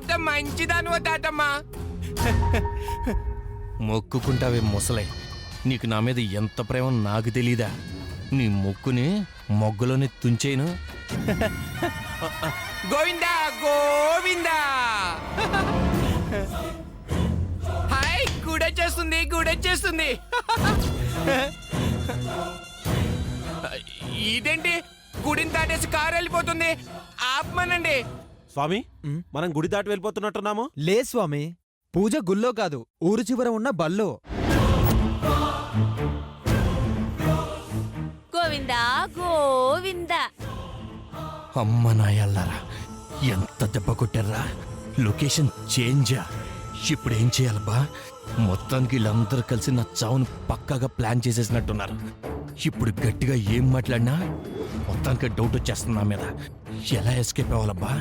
ఎంత మంచిదానివో తాతమ్మా. మొక్కుకుంటావే ముసలై, నీకు నా మీద ఎంత ప్రేమ నాకు తెలీదా? నీ మొక్కుని మొగ్గలోనే తుంచేను. గోవిందా గోవిందా. హాయ్, గుడొచ్చేస్తుంది గుడొచ్చేస్తుంది. ఇదేంటి గుడిని దాటేసి కారు వెళ్ళిపోతుంది? ఆపమనండి. స్వామి, మనం గుడి దాటి వెళ్ళిపోతున్నట్టున్నాము. లే స్వామి, పూజ గుళ్ళో కాదు, ఊరు చివర ఉన్న బల్లో. గోవిందా గోవిందా. అమ్మ నాయల్లారా, ఎంత దెబ్బ కొట్టారా! లొకేషన్ చేంజా. ఇప్పుడు ఏం చేయాలబ్బా? మొత్తానికి వీళ్ళందరూ కలిసి నా చావును పక్కాగా ప్లాన్ చేసేసినట్టున్నారు. ఇప్పుడు గట్టిగా ఏం మాట్లాడినా మొత్తానికి డౌట్ వచ్చేస్తుంది నా మీద. ఎలా ఎస్కేప్ అవ్వాలబ్బా?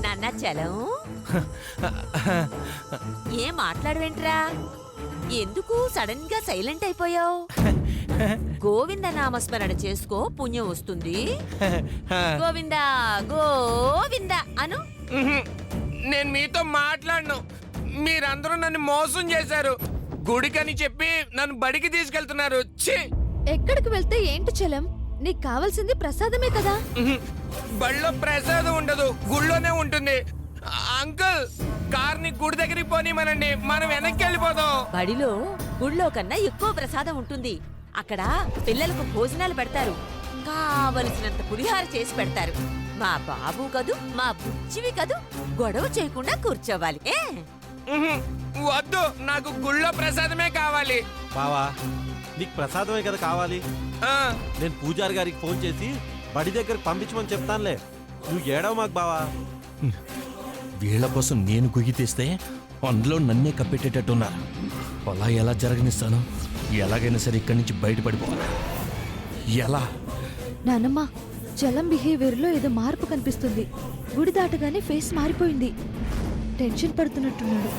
నాన్న చలం, ఏం మాట్లాడవేంట్రా? ఎందుకు సడన్ గా సైలెంట్ అయిపోయావు? గోవింద నామస్మరణ చేసుకో, పుణ్యం వస్తుంది. గోవిందా గోవిందా అను. నేను మీతో మాట్లాడను. మీరందరూ నన్ను మోసం చేశారు. గుడికని చెప్పి నన్ను బడికి తీసుకెళ్తున్నారు. ఛీ! ఎక్కడికి వెళ్తే ఏంటి చలం? నీకు కావాల్సింది ప్రసాదమే కదా. బడిలో ప్రసాదం ఉండదు, గుళ్ళోనే ఉంటుంది. అంకుల్, కార్ని గుడి దగ్గరికి పోనీమనండి, మనం వెనక్కి వెళ్ళిపోదాం. బడిలో గుళ్ళో కన్నా ఎక్కువ ప్రసాదం ఉంటుంది. అక్కడ పిల్లలకు భోజనాలు పెడతారు, కావలసినంత పులిహార చేసి పెడతారు. మా బాబు కదూ, మా బుచ్చివి కదూ, గొడవ చేయకుండా కూర్చోవాలి. వద్దు, నాకు గుళ్ళో ప్రసాదమే కావాలి. బావా, నీకు ప్రసాదమే కదా కావాలి. నేను పూజారి గారికి ఫోన్ చేసి బడి దగ్గరికి పంపించమని చెప్తానులే. నువ్వు ఏడవ మాకు బావా. వీళ్ల కోసం నేను గుయ్యి తీస్తే అందులో నన్నే కప్పెట్టేటట్టున్నారు. అలా ఎలా జరగనిస్తాను? ఎలాగైనా సరే ఇక్కడి నుంచి బయటపడిపోవాలి. ఎలా? నానమ్మ, చలం బిహేవియర్ లో ఏదో మార్పు కనిపిస్తుంది. గుడి దాటగానే ఫేస్ మారిపోయింది. టెన్షన్ పడుతున్నట్టున్నాడు.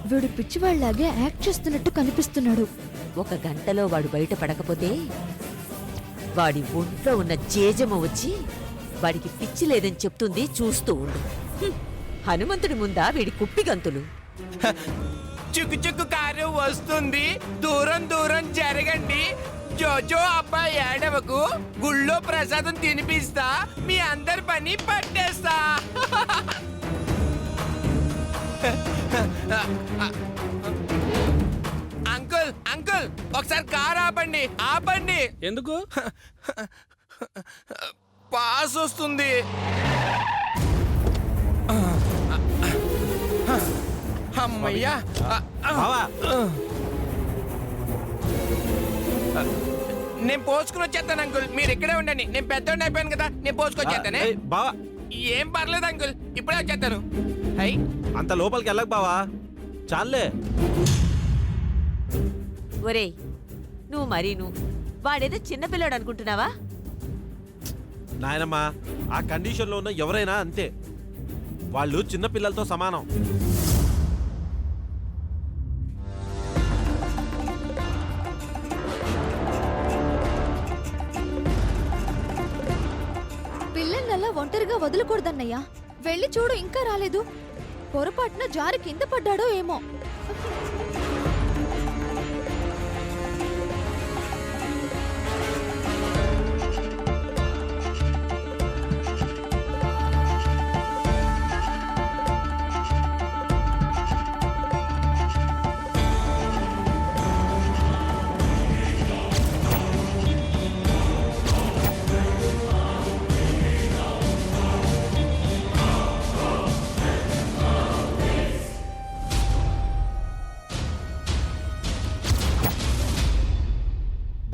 వీడు పిచ్చివాళ్లాగే యాక్ట్ చేస్తున్నట్టు కనిపిస్తున్నాడు. ఒక గంటలో వాడు బయట పడకపోతే వాడి ఒంట్లో ఉన్న జేజమ్మ వచ్చి వాడికి పిచ్చి లేదని చెప్తుంది. చూస్తూ ఉండు. హనుమంతుడి ముందా వీడి కుప్పి గంతులు. చుక్కు చుక్కు కారు వస్తుంది, దూరం దూరం జరగండి. జోజో అబ్బాయి ఏడవకు, గుళ్ళో ప్రసాదం తినిపిస్తా, మీ అందరి పని పట్టేస్తా. అంకుల్ అంకుల్, ఒకసారి కారు ఆపండి ఆపండి. ఎందుకు? పాస్ వస్తుంది. అమ్మయ్యా. బావా, నేను పోసుకుని వచ్చేస్తాను అంకుల్, మీరు ఇక్కడే ఉండండి. నేను పెద్దోడిని అయిపోయాను కదా, నేను పోసుకొచ్చేస్తానే. ఏయ్, బావా, ఏం పర్లేదు అంకుల్, ఇప్పుడే వచ్చేస్తాను. అయ్యి, అంత లోపలికి వెళ్ళకు బావా, చాలే. ఒరేయ్, నువ్వు మరీను వాడేదో చిన్నపిల్లాడు అనుకుంటున్నావా? నాయనమ్మా, ఆ కండిషన్లో ఉన్న ఎవరైనా అంతే. వాళ్ళు చిన్న పిల్లలతో సమానం. పిల్లల్నలా ఒంటరిగా వదలకూడదన్నయ్యా. వెళ్ళి చూడు, ఇంకా రాలేదు. పొరపాటున జారి కింద పడ్డాడో ఏమో.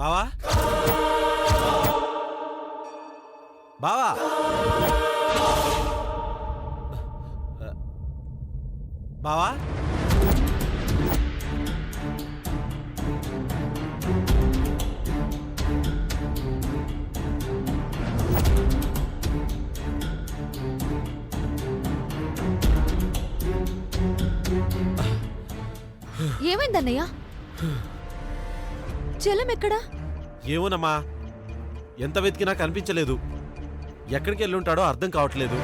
బావా, బావా, బావా, ఏమైందన్నయ్యా? చలం ఎక్కడా? ఏమోనమ్మా, ఎంత వెతికినా కనిపించలేదు. ఎక్కడికి వెళ్ళి ఉంటాడో అర్థం కావట్లేదు.